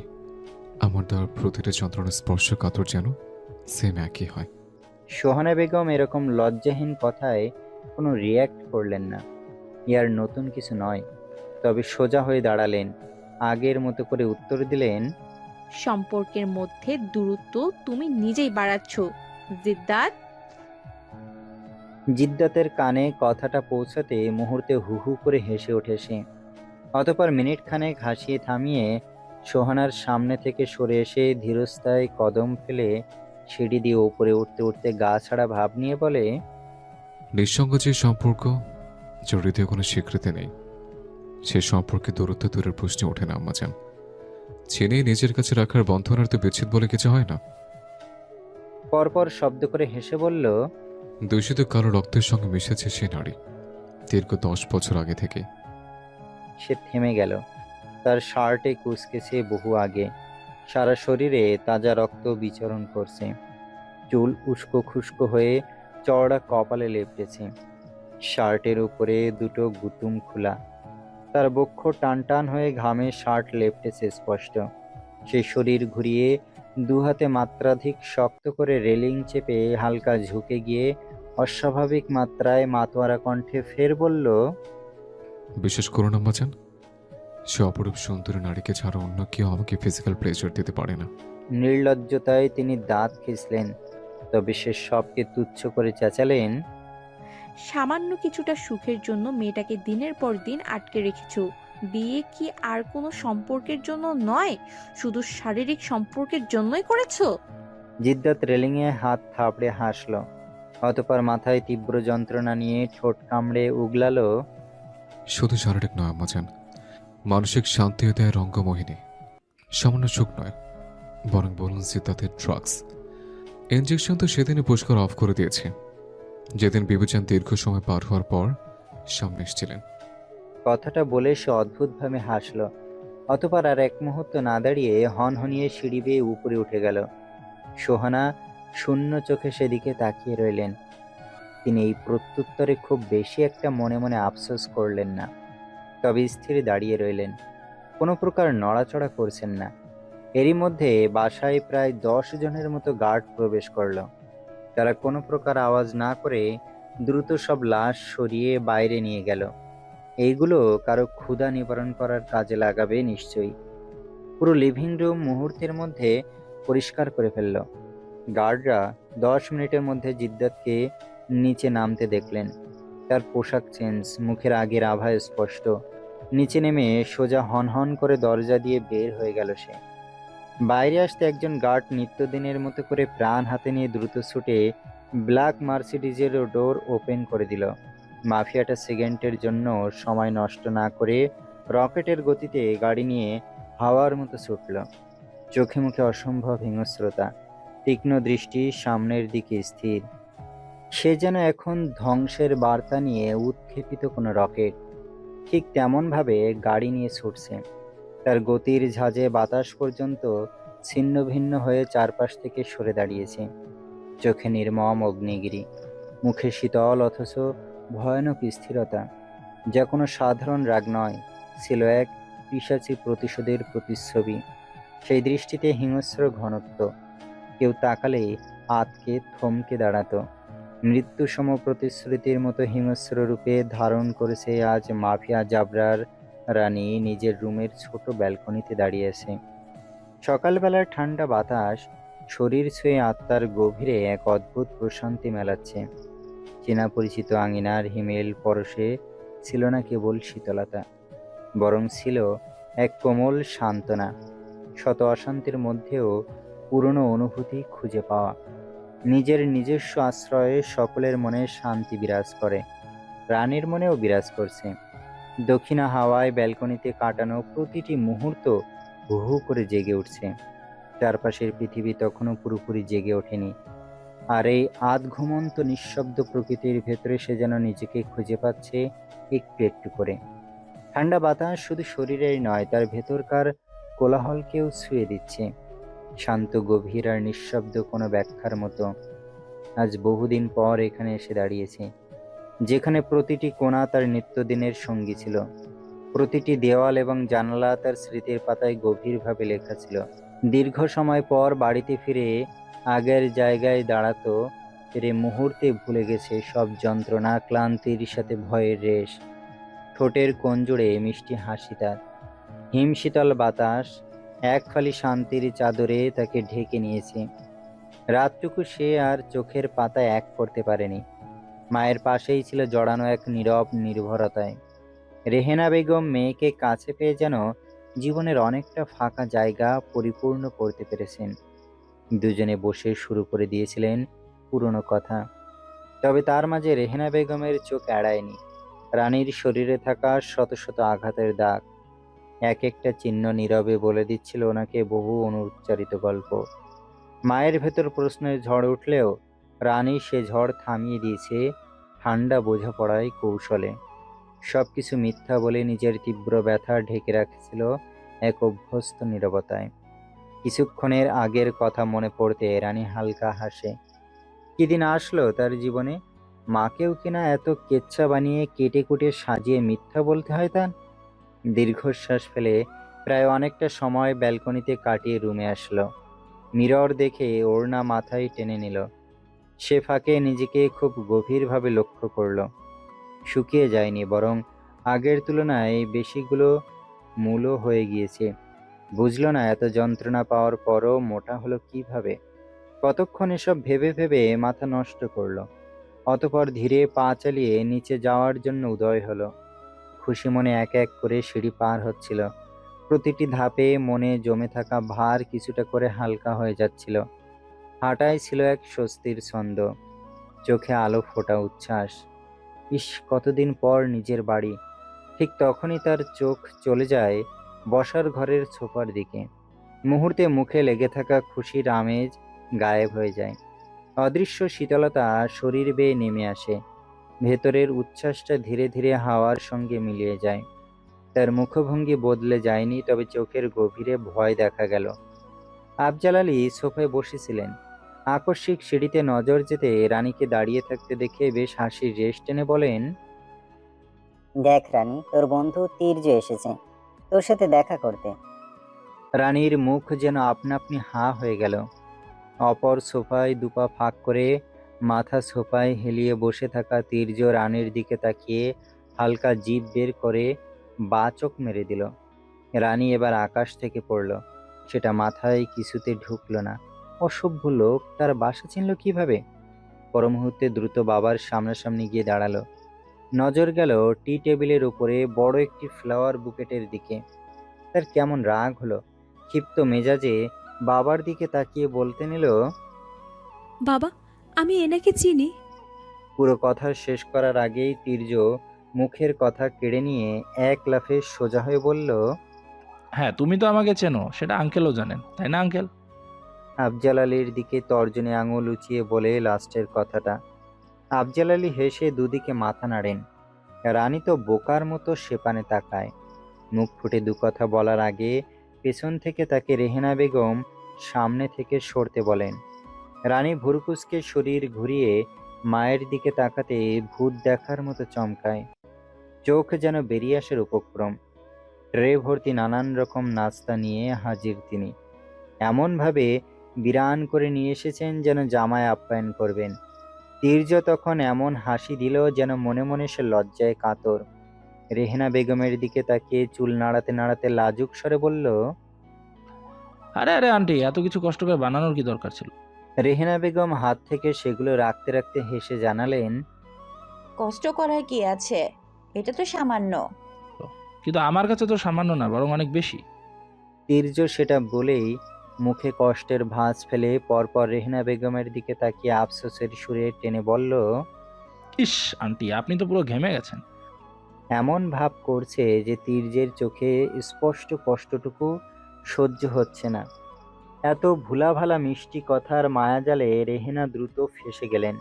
[SPEAKER 7] আমার দেওয়ার প্রতিটা যন্ত্রণার স্পর্শ কাতর যেন সেম একই হয়।
[SPEAKER 1] সোহানা বেগম এরকম লজ্জাহীন কথায় কোনো রিয়্যাক্ট করলেন না। ইয়ার নতুন কিছু নয়, তবে সোজা হয়ে দাঁড়ালেন, আগের মতো করে উত্তর দিলেন,
[SPEAKER 3] সম্পর্কের মধ্যে দূরত্ব তুমি নিজেই বাড়াচ্ছ জিদ্দাত।
[SPEAKER 1] জিদ্দাতের কানে কথাটা পৌঁছাতে মুহূর্তে হু হু করে হেসে ওঠে সে। অতঃপর মিনিট খানেক হাসিয়ে থামিয়ে সোহানার সামনে থেকে সরে এসে ধীরস্থায় কদম ফেলে সিঁড়ি দিয়ে উপরে উঠতে উঠতে গা ছাড়া ভাব নিয়ে বলে,
[SPEAKER 7] নিঃসঙ্গ যে সম্পর্ক, যে হৃদয়ে কোনো স্বীকৃতি নেই, সে সম্পর্কে দূরত্ব দূরের প্রশ্নে ওঠে না আম্মাজান। চিনে নিজের কাছে রাখার বন্ধনার তো বিচ্ছেদ বলে কিছু হয় না।
[SPEAKER 1] পরপর শব্দ করে হেসে বলল,
[SPEAKER 7] দূষিত কালো রক্তের সঙ্গে মিশেছে সে নারী দীর্ঘ 10 বছর আগে থেকে।
[SPEAKER 1] সে থেমে গেল। তার শার্টে কুঁচকেছে বহু আগে, সারা শরীরে তাজা রক্ত বিচরণ করছে। চুল উস্কো খুস্কো হয়ে চওড়া কপালে লেপটেছে। শার্টের উপরে দুটো গুতুম খোলা। তার বক্ষ টান টান হয়ে ঘামে শার্ট লেপটেছে স্পষ্ট। সে শরীর ঘুরিয়ে দু হাতে মাত্রাধিক শক্ত করে রেলিং চেপে হালকা ঝুঁকে গিয়ে অস্বাভাবিক মাত্রায় মাতোয়ারা কণ্ঠে ফের বলল,
[SPEAKER 7] বিশ্বাস করুন আম্মাজান, সে অপরূপ সুন্দরী নারীকে ছাড়া অন্য কেউ আমাকে ফিজিক্যাল প্লেজার দিতে পারে না।
[SPEAKER 1] নির্লজ্জতায় তিনি দাঁত খিঁচলেন, তবে সে সবকে তুচ্ছ করে চেঁচালেন,
[SPEAKER 3] সামান্য কিছুটা সুখের জন্য মেয়েটাকে দিনের পর দিন আটকে রেখেছো। বিয়ে কি আর কোনো সম্পর্কের জন্য নয়, শুধু শারীরিক সম্পর্কের জন্যই করেছো?
[SPEAKER 1] জিদ্দাত রেলিংয়ে হাত থাপড়ে হাসল। অতঃপর মাথায় তীব্র যন্ত্রণা নিয়ে ঠোঁট কামড়ে উগলালো,
[SPEAKER 7] শুধু শারীরিক নয় আম্মাজান, মানসিক শান্তিও দেয় রঙ্গমোহিনী। সামান্য সুখ নয়, বরং বলুন সিদ্ধার্থের ড্রাগস। ইঞ্জেকশন তো সেদিনই পুষ্কর অফ করে দিয়েছে, যেদিন বিবেচন দীর্ঘ সময় পার হওয়ার পর সামনে এসেছিলেন।
[SPEAKER 1] কথাটা বলে সে অদ্ভুতভাবে হাসল। অতঃপর আর এক মুহূর্ত না দাঁড়িয়ে হনহনিয়ে সিঁড়ি বেয়ে উপরে উঠে গেল। সোহানা শূন্য চোখে সেদিকে তাকিয়ে রইলেন। তিনি এই প্রত্যুত্তরে খুব বেশি একটা মনে মনে আফসোস করলেন না, তবে স্থির দাঁড়িয়ে রইলেন, কোনো প্রকার নড়াচড়া করছেন না। এরই মধ্যে বাসায় প্রায় 10 জনের মতো গার্ড প্রবেশ করল। তারা কোনো প্রকার আওয়াজ না করে দ্রুত সব লাশ সরিয়ে বাইরে নিয়ে গেল। এইগুলো কারো ক্ষুধা নিবারণ করার কাজে লাগাবে নিশ্চয়ই। পুরো লিভিং রুম মুহূর্তের মধ্যে পরিষ্কার করে ফেলল। গার্ডরা 10 মিনিটের মধ্যে জিদ্দাতকে নিচে নামতে দেখলেন। তার পোশাক চেঞ্জ, মুখের আগের আভা স্পষ্ট। নিচে নেমে সোজা হনহন করে দরজা দিয়ে বের হয়ে গেল সে। বাইরে আসতে একজন গার্ড নিত্যদিনের মতো করে প্রাণ হাতে নিয়ে দ্রুত ছুটে ব্ল্যাক মার্সিডিজের ডোর ওপেন করে দিল। মাফিয়াটা সেকেন্ডের জন্য সময় নষ্ট না করে রকেটের গতিতে গাড়ি নিয়ে হাওয়ার মতো ছুটল। চোখে মুখে অসম্ভব হিংস্রতা, তীক্ষ্ণ দৃষ্টি সামনের দিকে স্থির। সে যেন এখন ধ্বংসের বার্তা নিয়ে উৎক্ষেপিত কোনো রকেট। ঠিক তেমনভাবে গাড়ি নিয়ে ছুটছে। তার গতির ঝাঁজে বাতাস পর্যন্ত ছিন্ন ভিন্ন হয়ে চারপাশ থেকে সরে দাঁড়িয়েছে। চোখে নির্মম অগ্নিগিরি, মুখে শীতল অথচ ভয়ানক স্থিরতা, যা কোনো সাধারণ রাগ নয়, ছিল এক পিশাচী প্রতিশোধের প্রতিচ্ছবি। সেই দৃষ্টিতে হিংস্র ঘনত্ব, কেউ তাকালেই আতকে থমকে দাঁড়াতো। মৃত্যুসম প্রতিশ্রুতির মতো হিংস্র রূপে ধারণ করেছে আজ মাফিয়া জাবরার রানী নিজের রুমের ছোট ব্যালকনিতে দাঁড়িয়ে আছে। সকালবেলার ঠান্ডা বাতাস শরীর ছুঁয়ে আত্মার গভীরে এক অদ্ভুত প্রশান্তি মেলাচ্ছে। চেনা পরিচিত আঙিনার হিমেল পরশে ছিল না কেবল শীতলতা, বরং ছিল এক কোমল সান্ত্বনা। শত অশান্তির মধ্যেও পুরনো অনুভূতি খুঁজে পাওয়া। নিজের নিজস্ব আশ্রয়ে সকলের মনে শান্তি বিরাজ করে, রানীর মনেও বিরাজ করছে। দক্ষিণা হাওয়ায় ব্যালকনিতে কাটানো প্রতিটি মুহূর্ত হু হু করে জেগে উঠছে। চারপাশের পৃথিবী তখনও পুরোপুরি জেগে ওঠেনি, আর এই আধ ঘুমন্ত নিঃশব্দ প্রকৃতির ভেতরে সে যেন নিজেকে খুঁজে পাচ্ছে একটু একটু করে। ঠান্ডা বাতাস শুধু শরীরেই নয়, তার ভেতরকার কোলাহলকেও ছুঁয়ে দিচ্ছে, শান্ত গভীর আর নিঃশব্দ কোনো ব্যাখ্যার মতো। আজ বহুদিন পর এখানে এসে দাঁড়িয়েছে, যেখানে প্রতিটি কোণা তার নিত্যদিনের সঙ্গী ছিল, প্রতিটি দেওয়াল এবং জানালা তার স্মৃতির পাতায় গভীরভাবে লেখা ছিল। দীর্ঘ সময় পর বাড়িতে ফিরে আগের জায়গায় দাঁড়াতো, ফিরে মুহূর্তে ভুলে গেছে সব যন্ত্রণা, ক্লান্তির সাথে ভয়ের রেশ। ঠোঁটের কোণ জুড়ে মিষ্টি হাসি তার। হিমশীতল বাতাস এক ফালি শান্তির চাদরে তাকে ঢেকে নিয়েছে। রাতটুকু সে আর চোখের পাতায় এক করতে পারেনি। মায়ের পাশেই ছিল জড়ানো এক নীরব নির্ভরতায়। রেহেনা বেগম মেয়েকে কাছে পেয়ে যেন জীবনের অনেকটা ফাঁকা জায়গা পরিপূর্ণ করতে পেরেছেন। দুজনে বসে শুরু করে দিয়েছিলেন পুরনো কথা। তবে তার মাঝে রেহেনা বেগমের চোখ এড়ায়নি রানীর শরীরে থাকা শত শত আঘাতের দাগ। এক একটা চিহ্ন নীরবে বলে দিচ্ছিল ওনাকে বহু অনুচ্চারিত গল্প। মায়ের ভেতর প্রশ্নের ঝড় উঠলেও রানী সে ঝড় থামিয়ে দিয়েছে ঠান্ডা বোঝাপড়ায়, কৌশলে। সবকিছু মিথ্যা বলে নিজের তীব্র ব্যথা ঢেকে রাখছিল এক অভ্যস্ত নীরবতায়। কিছুক্ষণের আগের কথা মনে পড়তে রানী হালকা হাসে। কি দিন আসলো তার জীবনে, মাকেও কিনা এত কেচ্ছা বানিয়ে কেটে কুটে সাজিয়ে মিথ্যা বলতে হয় তার। দীর্ঘশ্বাস ফেলে প্রায় অনেকটা সময় ব্যালকনিতে কাটিয়ে রুমে আসলো। মিরর দেখে ওড়না মাথায় টেনে নিল। সে ফাঁকে নিজেকে খুব গভীরভাবে লক্ষ্য করলো। শুকিয়ে যায়নি, বরং আগের তুলনায় বেশিগুলো মূলও হয়ে গিয়েছে। বুঝলো না এত যন্ত্রণা পাওয়ার পরও মোটা হলো কিভাবে। কতক্ষণ এসব ভেবে ভেবে মাথা নষ্ট করলো। অতপর ধীরে পা চালিয়ে নিচে যাওয়ার জন্য উদয় হলো। খুশি মনে এক এক করে সিঁড়ি পার হচ্ছিল। প্রতিটি ধাপে মনে জমে থাকা ভার কিছুটা করে হালকা হয়ে যাচ্ছিল। হাঁটায় ছিল এক স্বস্তির ছন্দ, চোখে আলো ফোটা উচ্ছ্বাস। ইস, কতদিন পর নিজের বাড়ি। ঠিক তখনই তার চোখ চলে যায় বসার ঘরের সোফার দিকে। মুহূর্তে মুখে লেগে থাকা খুশির আমেজ গায়েব হয়ে যায়। অদৃশ্য শীতলতা শরীর বেয়ে নেমে আসে। ভেতরের উচ্ছ্বাসটা ধীরে ধীরে হাওয়ার সঙ্গে মিলিয়ে যায়। তার মুখভঙ্গি বদলে যায়নি, তবে চোখের গভীরে ভয় দেখা গেল। আফজাল আলী সোফায় বসেছিলেন। আকস্মিক সিঁড়িতে নজর যেতে রানীকে দাঁড়িয়ে থাকতে দেখে বেশ হাসির রেশ টেনে বলেন,
[SPEAKER 5] দেখ রানী, তোর বন্ধু তীর্য এসেছে তোর সাথে দেখা করতে।
[SPEAKER 1] রানীর মুখ যেন আপনা আপনি হাঁ হয়ে গেল। অপর সোফায় দুপা ফাঁক করে মাথা সোফায় হেলিয়ে বসে থাকা তীর্য রানীর দিকে তাকিয়ে হালকা জিভ বের করে বাঁ চোখ মেরে দিল। রানী এবার আকাশ থেকে পড়ল। সেটা মাথায় কিছুতে ঢুকলো না। অসভ্য লোক, তার বাসা চিনল কিভাবে? পর মুহূর্তে দ্রুত বাবার সামনাসামনি গিয়ে দাঁড়ালো। নজর গেল টি টেবিলের উপরে বড় একটি ফ্লাওয়ার বুকেটের দিকে। তার কেমন রাগ হলো। ক্ষিপ্ত মেজাজে বাবার দিকে তাকিয়ে বলতে নিল,
[SPEAKER 2] বাবা, আমি এনাকে চিনি।
[SPEAKER 1] পুরো কথা শেষ করার আগেই তীর্য মুখের কথা কেড়ে নিয়ে এক লাফে সোজা হয়ে বলল,
[SPEAKER 8] হ্যাঁ, তুমি তো আমাকে চেনো, সেটা আঙ্কেলও জানেন, তাই না আঙ্কেল?
[SPEAKER 1] আফজাল আলীর দিকে তর্জনী আঙুল উঁচিয়ে বলে লাস্টের কথাটা। আফজাল আলী হেসে দুদিকে মাথা নাড়েন। রানী তো বোকার মতো সেপানে তাকায়। মুখ ফুটে দু কথা বলার আগে পেছন থেকে তাকে রেহেনা বেগম সামনে থেকে সরতে বলেন। রানী ভুরুকুসকে শরীর ঘুরিয়ে মায়ের দিকে তাকাতে ভূত দেখার মতো চমকায়। চোখ যেন বেরিয়ে আসার উপক্রম। ট্রে ভর্তি নানান রকম নাস্তা নিয়ে হাজির তিনি। এমনভাবে বিরান করে নিয়ে এসেছেন যেন জামায় আপ্যায়ন করবেন। তীর্য তখন এমন হাসি দিল যেন মনে মনে সে লজ্জায় কাতর। রেহেনা বেগমের দিকে তাকিয়ে চুল নাড়াতে নাড়াতে লাজুক স্বরে বলল,
[SPEAKER 8] আরে আরে আন্টি, এত কিছু কষ্ট করে বানানোর কি দরকার ছিল?
[SPEAKER 1] রেহেনা বেগম হাত থেকে সেগুলো রাখতে রাখতে হেসে জানালেন,
[SPEAKER 6] কষ্ট করার কি আছে, এটা তো সামান্য।
[SPEAKER 8] কিন্তু আমার কাছে তো সামান্য না, বরং অনেক বেশি।
[SPEAKER 1] তীর্য সেটা বলেই মুখে কষ্টের ভাঁজ ফেলে পরপর রেহেনা বেগমের দিকে তাকিয়ে আফসোসের সুরে টেনে বলল,
[SPEAKER 8] ইস আন্টি, আপনি তো পুরো ঘেমে গেছেন।
[SPEAKER 1] এমন ভাব করছে যে তীর্যের চোখে স্পষ্ট কষ্টটুকু সহ্য হচ্ছে না। এত ভুলাভালা মিষ্টি কথার মায়াজালে রেহেনা দ্রুত ফেঁসে গেলেন।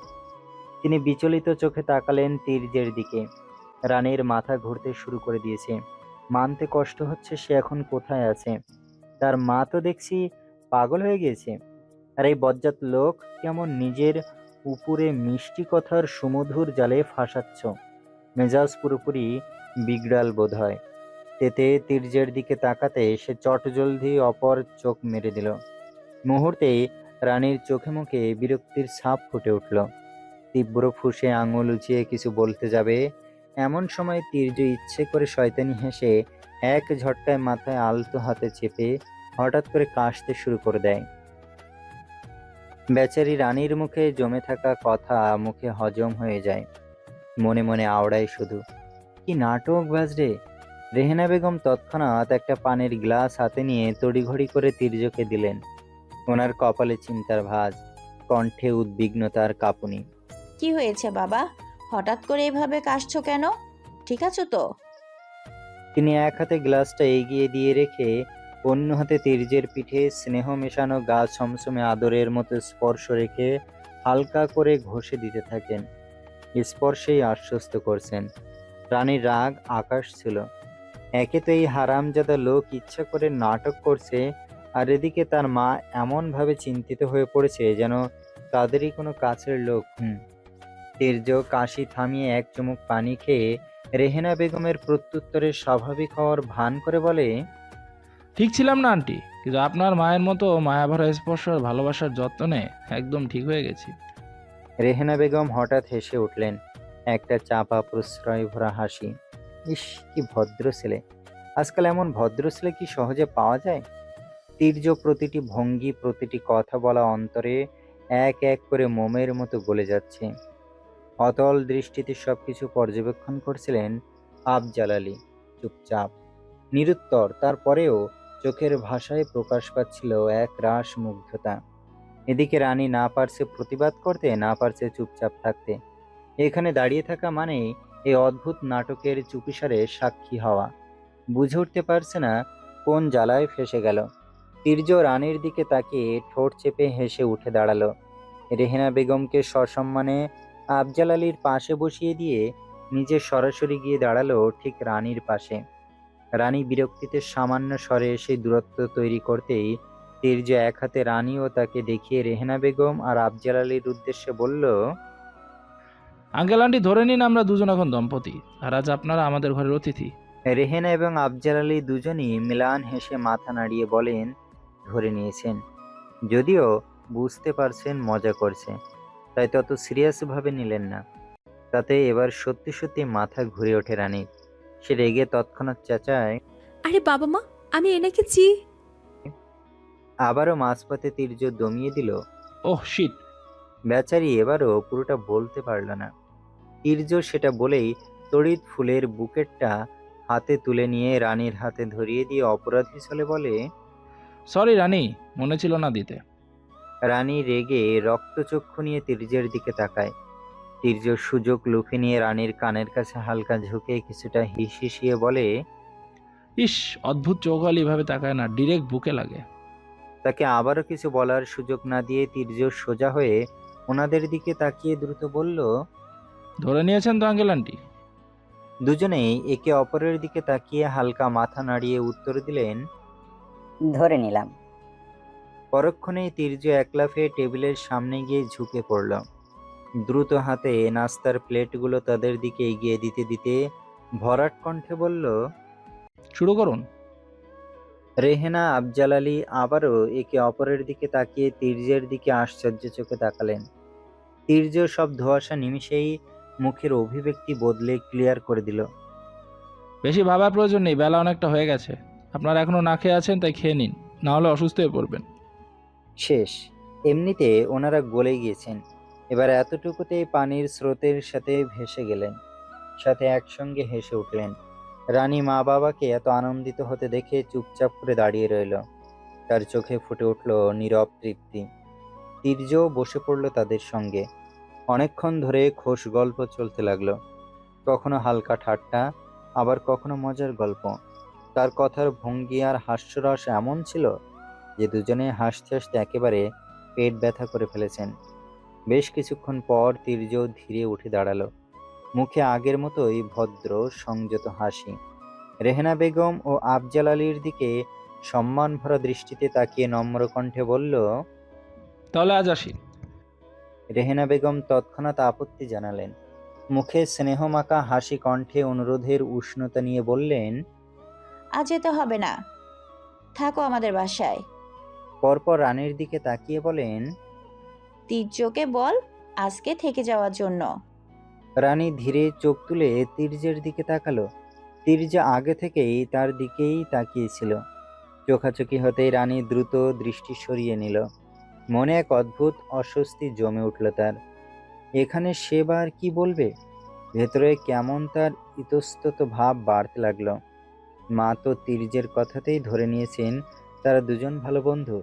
[SPEAKER 1] তিনি বিচলিত চোখে তাকালেন তীর্যের দিকে। রানীর মাথা ঘুরতে শুরু করে দিয়েছে। মানতে কষ্ট হচ্ছে সে এখন কোথায় আছে। তার মা তো দেখছি পাগল হয়ে গিয়েছে। আর এই বজ্জাত লোক কেমন নিজের উপরে মিষ্টি কথার সুমধুর জালে ফাঁসাচ্ছ। মেজাজ পুরোপুরি বিগড়াল বোধ হয়। তেতে তীর্যের দিকে তাকাতে সে চটজলদি অপর চোখ মেরে দিল। মুহূর্তেই রানীর চোখে মুখে বিরক্তির ছাপ ফুটে উঠল। তীব্র ফুঁসে আঙুল উঁচিয়ে কিছু বলতে যাবে, এমন সময় তীর্য ইচ্ছে করে শয়তানি হেসে এক ঝটকায় মাথায় আলতো হাতে চেপে হঠাৎ করে কাশতে শুরু করে দেয়। বেচারি রানীর মুখে জমে থাকা কথা মুখে হজম হয়ে যায়। মনে মনে আওড়ায় শুধু, কি নাটক বাজরে। রেহেনা বেগম তৎক্ষণাৎ একটা পানির গ্লাস হাতে নিয়ে তড়িঘড়ি করে তীর্যকে দিলেন। ওনার কপালে চিন্তার ভাঁজ, কণ্ঠে উদ্বিগ্নতার কাঁপুনি।
[SPEAKER 6] কি হয়েছে বাবা, হঠাৎ করে এভাবে কাশছো কেন? ঠিক আছো তো?
[SPEAKER 1] তিনি এক হাতে গ্লাসটা এগিয়ে দিয়ে রেখে অন্য হাতে তীর্যের পিঠে স্নেহ মেশানো গা ছমছমে আদরের মতো স্পর্শ রেখে হালকা করে ঘষে দিতে থাকেন। স্পর্শেই আশ্বস্ত করছেন। রানীর রাগ আকাশ ছিল। একে তো এই হারামজাদা লোক ইচ্ছা করে নাটক করছে, আর এদিকে তার মা এমনভাবে চিন্তিত হয়ে পড়েছে যেন তাদেরই কোনো কাছের লোক। তীর্য কাশি থামিয়ে এক চুমুক পানি খেয়ে রেহেনা বেগমের প্রত্যুত্তরে স্বাভাবিক হওয়ার ভান করে বলে,
[SPEAKER 8] ঠিক ছিলাম না আন্টি, কিন্তু আপনার মায়ের মতো মায়াভরা স্পর্শ আর ভালোবাসার যত্নে একদম ঠিক হয়ে গেছি।
[SPEAKER 1] রেহেনা বেগম হঠাৎ হেসে উঠলেন, একটা চাপা প্রশ্রয় ভরা হাসি। ইস, কি ভদ্র ছেলে। আজকাল এমন ভদ্র ছেলে কি সহজে পাওয়া যায়? তীর্য প্রতিটি ভঙ্গি, প্রতিটি কথা বলা অন্তরে এক এক করে মোমের মতো গলে যাচ্ছে। অতল দৃষ্টিতে সবকিছু পর্যবেক্ষণ করছিলেন আফজাল আলী, চুপচাপ, নিরুত্তর। তারপরেও চোখের ভাষায় প্রকাশ পাচ্ছিল এক রাস মুগ্ধতা। এদিকে রানী না পারছে প্রতিবাদ করতে, না পারছে চুপচাপ থাকতে। এখানে দাঁড়িয়ে থাকা মানে এই অদ্ভুত নাটকের চুপিসারে সাক্ষী হওয়া। বুঝে উঠতে পারছে না কোন জ্বালায় ফেসে গেল। তীর্য রানীর দিকে তাকিয়ে ঠোঁট চেপে হেসে উঠে দাঁড়ালো। রেহেনা বেগমকে সসম্মানে আফজাল আলীর পাশে বসিয়ে দিয়ে নিজে সরাসরি গিয়ে দাঁড়ালো ঠিক রানীর পাশে। রানী বিরক্তিতে সামান্য স্বরে এসে দূরত্ব তৈরি করতেই তীর্য এক হাতে রানী ও তাকে দেখিয়ে রেহেনা বেগম আর আফজাল আলীর উদ্দেশ্যে বলল,
[SPEAKER 8] আঙ্কেল আন্টি, ধরে নিন আমরা দুজন এখন দম্পতি, আর আজ আপনারা আমাদের ঘরের অতিথি।
[SPEAKER 1] রেহেনা এবং আফজাল আলী দুজনই মিলান হেসে মাথা নাড়িয়ে বলেন, ধরে নিয়েছেন। যদিও বুঝতে পারছেন মজা করছে, তাই তত সিরিয়াস ভাবে নিলেন না। তাতে এবার সত্যি সত্যি মাথা ঘুরে ওঠে রানী। সে রেগে তৎক্ষণাৎ চেঁচায়,
[SPEAKER 2] আরে বাবা মা, আমি এনাকে
[SPEAKER 1] আবারও মাঝপথে তীর্য দমিয়ে দিল।
[SPEAKER 8] Oh shit.
[SPEAKER 1] বেচারি এবারও পুরোটা বলতে পারল না। তীর্য সেটা বলেই তড়িৎ ফুলের বুকেটটা হাতে তুলে নিয়ে রানীর হাতে ধরিয়ে দিয়ে অপরাধী ছলে বলে,
[SPEAKER 8] সরি রানী, মনে ছিল না দিতে।
[SPEAKER 1] রানী রেগে রক্তচক্ষু নিয়ে তীর্যের দিকে তাকায়। তীর্য সুযোগ লুফে নিয়ে রানীর কানের কাছে হালকা ঝুঁকে কিছুটা হিসিয়ে বলে,
[SPEAKER 8] ইস, অদ্ভুত চৌকালি এভাবে তাকায় না, ডিরেক্ট বুকে লাগে।
[SPEAKER 1] তাকে আবারও কিছু বলার সুযোগ না দিয়ে তীর্য সোজা হয়ে ওনাদের দিকে তাকিয়ে দ্রুত বলল।
[SPEAKER 8] ধরে নিয়েছেন তো আঙ্কেল আন্টি?
[SPEAKER 1] দুজনেই একে অপরের দিকে তাকিয়ে হালকা মাথা নাড়িয়ে উত্তর দিলেন।
[SPEAKER 5] ধরে নিলাম।
[SPEAKER 1] পরক্ষণেই তীর্য একলাফে টেবিলের সামনে গিয়ে ঝুঁকে পড়ল। দ্রুত হাতে নাস্তার প্লেটগুলো তাদের দিকে এগিয়ে দিতে দিতে ভরাট কণ্ঠে বলল।
[SPEAKER 8] শুরু করুন।
[SPEAKER 1] রেহেনা, আফজাল আলী আবারও একে অপরের দিকে তাকিয়ে তীর্যের দিকে আশ্চর্য চোখে তাকালেন। তীর্য সব ধোঁয়াশা নিমিষেই মুখের অভিব্যক্তি বদলে ক্লিয়ার করে দিল।
[SPEAKER 8] বেশি ভাবার প্রয়োজন নেই, বেলা অনেকটা হয়ে গেছে। আপনারা এখনো না খেয়ে আছেন, তাই খেয়ে নিন, না হলে অসুস্থ হয়ে পড়বেন।
[SPEAKER 1] শেষ। এমনিতে ওনারা গলে গিয়েছেন, এবার এতটুকুতেই পানির স্রোতের সাথে ভেসে গেলেন, সাথে একসঙ্গে হেসে উঠলেন। রানী মা বাবাকে এত আনন্দিত হতে দেখে চুপচাপ করে দাঁড়িয়ে রইল। তার চোখে ফুটে উঠল নীরব তৃপ্তি। তীর্যও বসে পড়ল তাদের সঙ্গে। অনেকক্ষণ ধরে খোশ গল্প চলতে লাগলো, কখনো হালকা ঠাট্টা, আবার কখনো মজার গল্প। তার কথার ভঙ্গি আর হাস্যরস এমন ছিল যে দুজনে হাসতে হাসতে একেবারে পেট ব্যথা করে ফেলেছেন। বেশ কিছুক্ষণ পর তীর্য ধীরে উঠে দাঁড়ালো, মুখে আগের মতোই ভদ্র সংযত হাসি। রেহেনা বেগম ও আফজাল আলীর দিকে সম্মান ভরা দৃষ্টিতে তাকিয়ে নম্র কণ্ঠে বলল।
[SPEAKER 8] তাহলে আজ আসি।
[SPEAKER 1] রেহেনা বেগম তৎক্ষণাৎ আপত্তি জানালেন, মুখে স্নেহমাখা হাসি কণ্ঠে অনুরোধের উষ্ণতা নিয়ে বললেন।
[SPEAKER 6] আজ যেতে হবে না, থাকো আমাদের বাসায়।
[SPEAKER 1] পরপর রানীর দিকে তাকিয়ে বলেন।
[SPEAKER 6] তীর্যকে বল আজকে থেকে যাওয়ার জন্য।
[SPEAKER 1] রানী ধীরে চোখ তুলে তীর্যের দিকে তাকালো। তীর্য আগে থেকেই তার দিকেই তাকিয়েছিল। চোখাচোখি হতেই রানী দ্রুত দৃষ্টি সরিয়ে নিল। মনে এক অদ্ভুত অস্বস্তি জমে উঠল তার। এখানে সে বা আর কি বলবে? ভেতরে কেমন তার ইতস্তত ভাব বাড়তে লাগলো। মা তো তীর্যের কথাতেই ধরে নিয়েছেন তারা দুজন ভালো বন্ধু,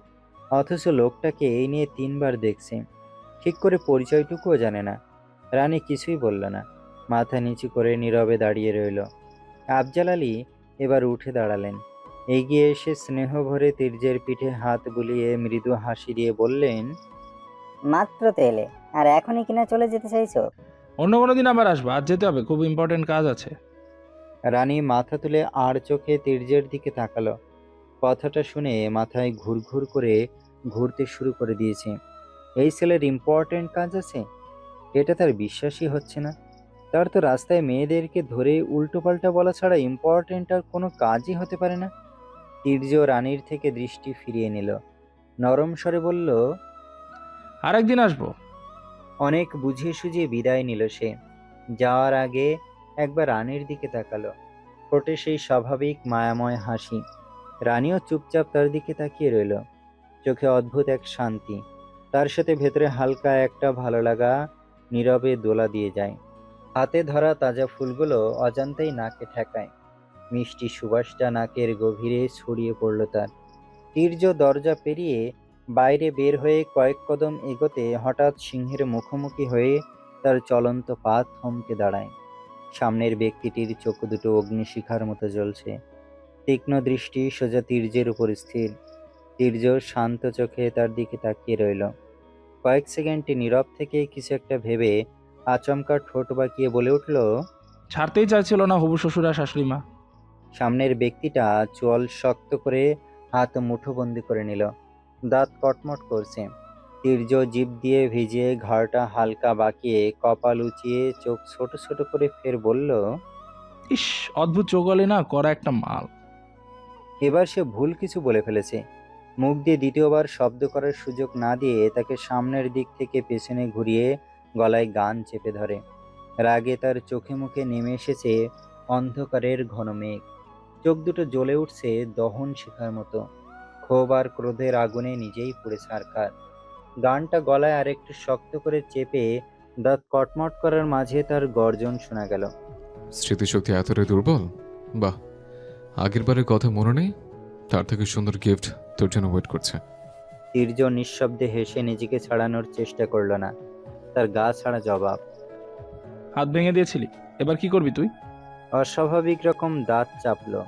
[SPEAKER 1] অথচ লোকটাকে এই নিয়ে 3 বার দেখছে, ঠিক করে পরিচয়টুকুও জানে না। রানী কিছুই বলল না, মাথা নিচু করে নীরবে দাঁড়িয়ে রইল। আফজাল আলী এবার উঠে দাঁড়ালেন, এগিয়ে এসে স্নেহ ভরে তীর্যের পিঠে হাত বুলিয়ে মৃদু হাসি দিয়ে বললেন।
[SPEAKER 5] মাত্র তো এলে, আর এখনই কিনা চলে যেতে চাইছো?
[SPEAKER 8] অন্য কোনো দিন আবার আসবো, আজ যেতে হবে, খুব ইম্পর্টেন্ট কাজ আছে।
[SPEAKER 1] রানী মাথা তুলে আর চোখে তীর্যের দিকে তাকালো। কথাটা শুনে মাথায় ঘুরঘুর করে ঘুরতে শুরু করে দিয়েছে। এই ছেলের ইম্পর্টেন্ট কাজ আছে, এটা তার বিশ্বাসই হচ্ছে না। তার তো রাস্তায় মেয়েদেরকে ধরে উল্টোপাল্টা বলা ছাড়া ইম্পর্টেন্ট আর কোনো কাজই হতে পারে না। তীর্য রানীর থেকে দৃষ্টি ফিরিয়ে নিল, নরম স্বরে বলল।
[SPEAKER 8] আরেকদিন আসবো।
[SPEAKER 1] অনেক বুঝিয়ে সুঝিয়ে বিদায় নিল সে। যাওয়ার আগে একবার রানীর দিকে তাকালো, ঠোঁটে সেই স্বাভাবিক মায়াময় হাসি। রানীও চুপচাপ তার দিকে তাকিয়ে রইল, চোখে অদ্ভুত এক শান্তি। তার সাথে ভেতরে হালকা একটা ভালো লাগা নীরবে দোলা দিয়ে যায়। হাতে ধরা তাজা ফুলগুলো অজান্তেই নাকে ঠেকায়, মিষ্টি সুবাসটা নাকের গভীরে ছড়িয়ে পড়ল তার। তীর্য দরজা পেরিয়ে বাইরে বের হয়ে কয়েক কদম এগোতে হঠাৎ সিংহের মুখোমুখি হয়ে তার চলন্ত পা থমকে দাঁড়ায়। সামনের ব্যক্তিটির চোখ দুটো অগ্নিশিখার মতো জ্বলছে, তীক্ষ্ণ দৃষ্টি সোজা তীর্যের উপর স্থির। তীর্য শান্ত চোখে তার দিকে তাকিয়ে রইল। কয়েক সেকেন্ড নীরব থেকে কিছু একটা ভেবে আচমকা ঠোঁট বাঁকিয়ে বলে উঠল।
[SPEAKER 8] ছাড়তেই চাইছিল না হবু শ্বশুর আর শাশুড়ি মা।
[SPEAKER 1] সামনের ব্যক্তিটা চোয়াল শক্ত করে হাত মুঠোবন্দি করে নিল, দাঁত কটমট করছে। তীর্য জিভ দিয়ে ভিজিয়ে ঘাড়টা হালকা বাঁকিয়ে কপাল উঁচিয়ে চোখ ছোট ছোট করে ফের বলল।
[SPEAKER 8] ইস, অদ্ভুত চৌকালি না, করা একটা মাল।
[SPEAKER 1] এবার সে ভুল কিছু বলে ফেলেছে। মুখ দিয়ে দ্বিতীয়বার শব্দ করার সুযোগ না দিয়ে তাকে সামনের দিক থেকে পেছনে ঘুরিয়ে গলায় গান চেপে ধরে। রাগে তার চোখে মুখে নেমে এসেছে অন্ধকারের ঘন মেঘ, চোখ দুটো জ্বলে উঠছে দহন শিখার মতো। ক্ষোভ আর ক্রোধের আগুনে নিজেই পুড়ে ছারখার। গানটা গলায় আরেকটু শক্ত করে চেপে দাঁত কটমট করার মাঝে তার গর্জন শোনা গেল।
[SPEAKER 7] স্মৃতিশক্তি এতটাই দুর্বল? বাহ, আগের বারের কথা মনে নেই? তার থেকে সুন্দর গিফট তোর জন্য ওয়েট করছে।
[SPEAKER 1] তীর্য নিঃশব্দে হেসে নিজেকে ছাড়ানোর চেষ্টা করলো না। তার গা ছাড়া জবাব।
[SPEAKER 8] হাত ভেঙে দিয়েছিলি, এবার কি করবি তুই?
[SPEAKER 1] অস্বাভাবিক রকম দাঁত চাপলো।